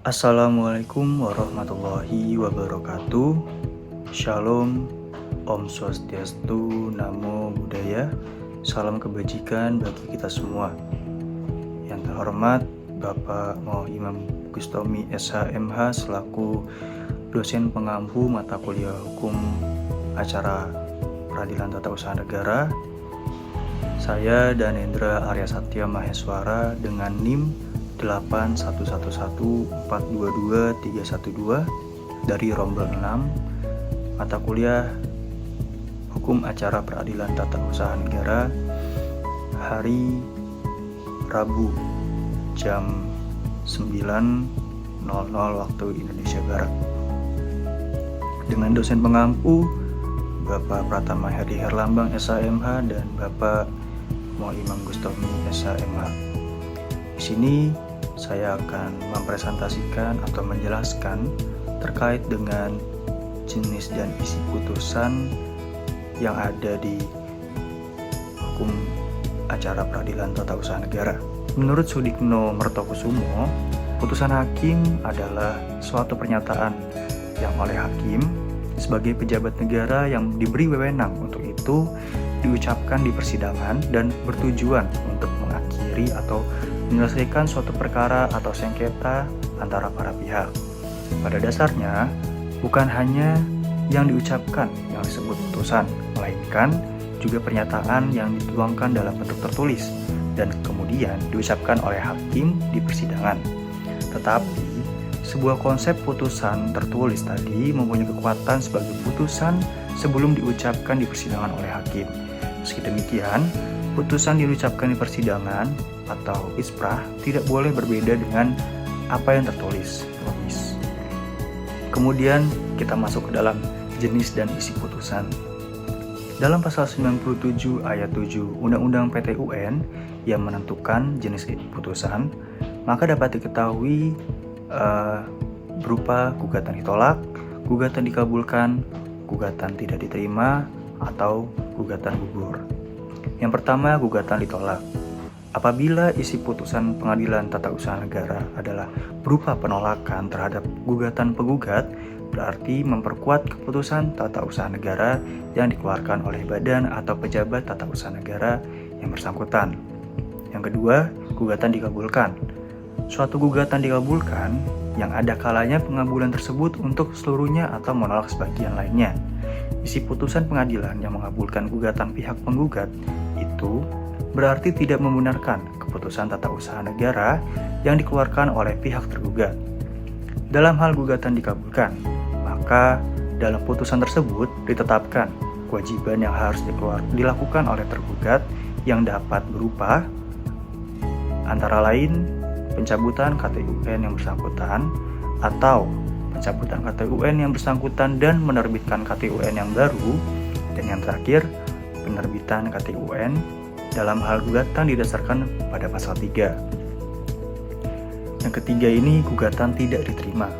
Assalamualaikum warahmatullahi wabarakatuh. Shalom, Om Swastiastu, Namo Buddhaya. Salam kebajikan bagi kita semua. Yang terhormat Bapak Mo Imam Gustomi SHMH selaku dosen pengampu mata kuliah hukum acara peradilan tata usaha negara. Saya Danendra Arya Satya Maheswara dengan NIM 8111422 dari Rombel 6 mata kuliah Hukum Acara Peradilan Tata Usaha Negara hari Rabu jam 9.00 waktu Indonesia Barat dengan dosen pengampu Bapak Pratama Herdi Herlambang SHMH dan Bapak Mo Imam Gustomi SHMH. Di sini saya akan mempresentasikan atau menjelaskan terkait dengan jenis dan isi putusan yang ada di hukum acara peradilan tata usaha negara. Menurut Sudikno Mertokusumo, putusan hakim adalah suatu pernyataan yang oleh hakim sebagai pejabat negara yang diberi wewenang untuk itu diucapkan di persidangan dan bertujuan untuk mengakhiri atau menyelesaikan suatu perkara atau sengketa antara para pihak. Pada dasarnya, bukan hanya yang diucapkan yang disebut putusan, melainkan juga pernyataan yang dituangkan dalam bentuk tertulis dan kemudian diucapkan oleh hakim di persidangan. Tetapi, sebuah konsep putusan tertulis tadi mempunyai kekuatan sebagai putusan sebelum diucapkan di persidangan oleh hakim. Meski demikian, putusan diucapkan di persidangan atau isprah tidak boleh berbeda dengan apa yang tertulis. Kemudian kita masuk ke dalam jenis dan isi putusan. Dalam pasal 97 ayat 7 Undang-Undang PT-UN yang menentukan jenis putusan, maka dapat diketahui berupa gugatan ditolak, gugatan dikabulkan, gugatan tidak diterima, atau gugatan gugur. Yang pertama, gugatan ditolak. Apabila isi putusan pengadilan tata usaha negara adalah berupa penolakan terhadap gugatan penggugat, berarti memperkuat keputusan tata usaha negara yang dikeluarkan oleh badan atau pejabat tata usaha negara yang bersangkutan. Yang kedua, gugatan dikabulkan. Suatu gugatan dikabulkan yang ada kalanya pengabulan tersebut untuk seluruhnya atau menolak sebagian lainnya. Isi putusan pengadilan yang mengabulkan gugatan pihak penggugat itu berarti tidak membenarkan keputusan tata usaha negara yang dikeluarkan oleh pihak tergugat. Dalam hal gugatan dikabulkan, maka dalam putusan tersebut ditetapkan kewajiban yang harus dilakukan oleh tergugat yang dapat berupa antara lain pencabutan KTUN yang bersangkutan atau pencabutan KTUN yang bersangkutan dan menerbitkan KTUN yang baru, dan yang terakhir penerbitan KTUN dalam hal gugatan didasarkan pada pasal 3. Yang ketiga ini gugatan tidak diterima.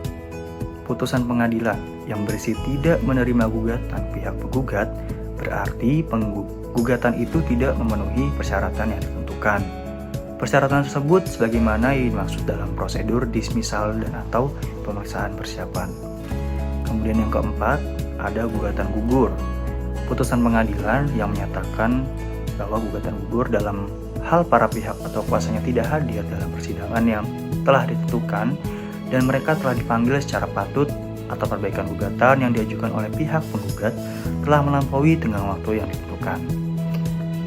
Putusan pengadilan yang berisi tidak menerima gugatan pihak penggugat berarti gugatan itu tidak memenuhi persyaratan yang ditentukan. Persyaratan tersebut sebagaimana yang dimaksud dalam prosedur dismisal dan atau pemeriksaan persiapan. Kemudian yang keempat, ada gugatan gugur. Putusan pengadilan yang menyatakan bahwa gugatan gugur dalam hal para pihak atau kuasanya tidak hadir dalam persidangan yang telah ditentukan dan mereka telah dipanggil secara patut atau perbaikan gugatan yang diajukan oleh pihak penggugat telah melampaui tenggang waktu yang ditentukan.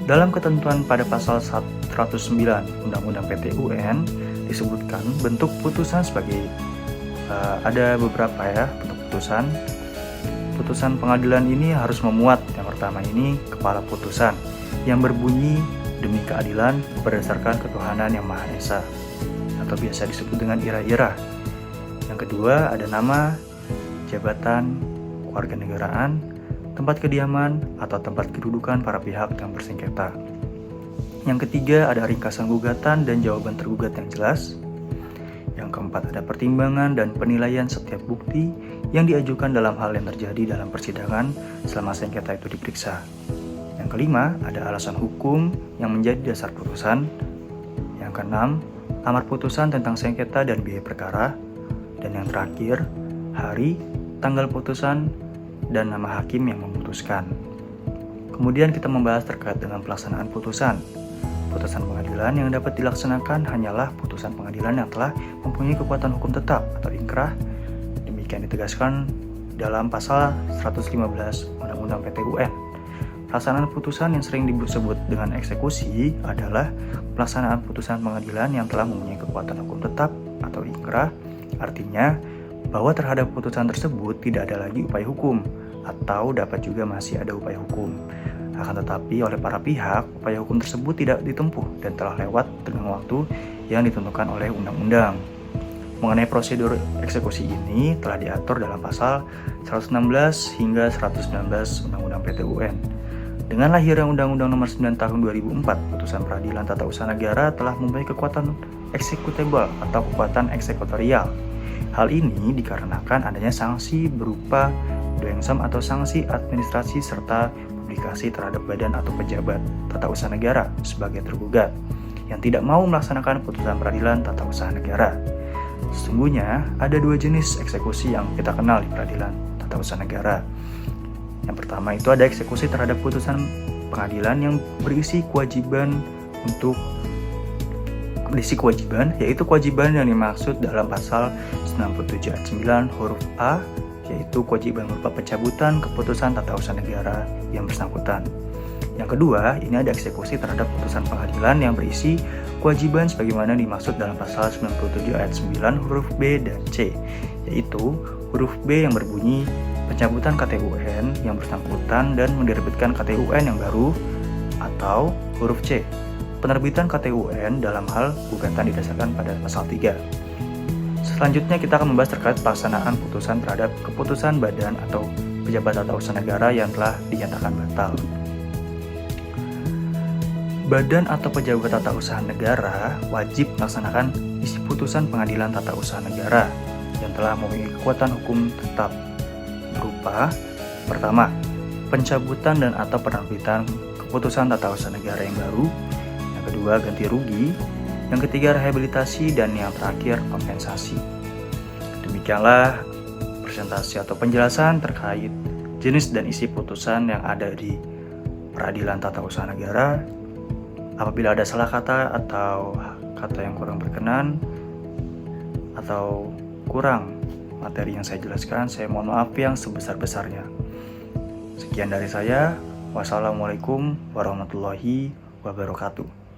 Dalam ketentuan pada pasal 109 Undang-Undang PT-UN disebutkan bentuk putusan sebagai ada beberapa bentuk putusan. Putusan pengadilan ini harus memuat yang pertama ini kepala putusan yang berbunyi demi keadilan berdasarkan ketuhanan yang Maha Esa atau biasa disebut dengan ira-ira. Yang kedua ada nama, jabatan, kewarganegaraan, tempat kediaman atau tempat kedudukan para pihak yang bersengketa. Yang ketiga ada ringkasan gugatan dan jawaban tergugat yang jelas. Yang keempat ada pertimbangan dan penilaian setiap bukti yang diajukan dalam hal yang terjadi dalam persidangan selama sengketa itu diperiksa. Yang kelima, ada alasan hukum yang menjadi dasar putusan. Yang keenam, amar putusan tentang sengketa dan biaya perkara. Dan yang terakhir, hari, tanggal putusan, dan nama hakim yang memutuskan. Kemudian kita membahas terkait dengan pelaksanaan putusan. Putusan pengadilan yang dapat dilaksanakan hanyalah putusan pengadilan yang telah mempunyai kekuatan hukum tetap atau inkrah. Demikian ditegaskan dalam pasal 115 Undang-Undang PT-UN. Pelaksanaan putusan yang sering disebut dengan eksekusi adalah pelaksanaan putusan pengadilan yang telah mempunyai kekuatan hukum tetap atau inkrah. Artinya bahwa terhadap putusan tersebut tidak ada lagi upaya hukum atau dapat juga masih ada upaya hukum. Akan tetapi oleh para pihak, upaya hukum tersebut tidak ditempuh dan telah lewat dengan waktu yang ditentukan oleh undang-undang. Mengenai prosedur eksekusi ini telah diatur dalam pasal 116 hingga 119 Undang-Undang PT-UN. Dengan lahirnya Undang-Undang Nomor 9 Tahun 2004, putusan peradilan tata usaha negara telah mempunyai kekuatan eksekutable atau kekuatan eksekutorial. Hal ini dikarenakan adanya sanksi berupa doensum atau sanksi administrasi serta publikasi terhadap badan atau pejabat tata usaha negara sebagai tergugat yang tidak mau melaksanakan putusan peradilan tata usaha negara. Sesungguhnya ada dua jenis eksekusi yang kita kenal di peradilan tata usaha negara. Yang pertama itu ada eksekusi terhadap putusan pengadilan yang berisi kewajiban yaitu kewajiban yang dimaksud dalam pasal 97 ayat 9 huruf A, yaitu kewajiban berupa pencabutan keputusan tata usaha negara yang bersangkutan. Yang kedua, ini ada eksekusi terhadap putusan pengadilan yang berisi kewajiban sebagaimana dimaksud dalam pasal 97 ayat 9 huruf B dan C, yaitu huruf B yang berbunyi pencabutan KTUN yang bersangkutan dan menerbitkan KTUN yang baru, atau huruf C, penerbitan KTUN dalam hal gugatan didasarkan pada pasal 3. Selanjutnya kita akan membahas terkait pelaksanaan putusan terhadap keputusan badan atau pejabat tata usaha negara yang telah dinyatakan batal. Badan atau pejabat tata usaha negara wajib melaksanakan isi putusan pengadilan tata usaha negara yang telah memiliki kekuatan hukum tetap berupa: pertama, pencabutan dan atau penerbitan keputusan tata usaha negara yang baru; yang kedua, ganti rugi; yang ketiga, rehabilitasi; dan yang terakhir, kompensasi. Demikianlah presentasi atau penjelasan terkait jenis dan isi putusan yang ada di peradilan tata usaha negara. Apabila ada salah kata atau kata yang kurang berkenan atau kurang materi yang saya jelaskan, saya mohon maaf yang sebesar-besarnya. Sekian dari saya. Wassalamualaikum warahmatullahi wabarakatuh.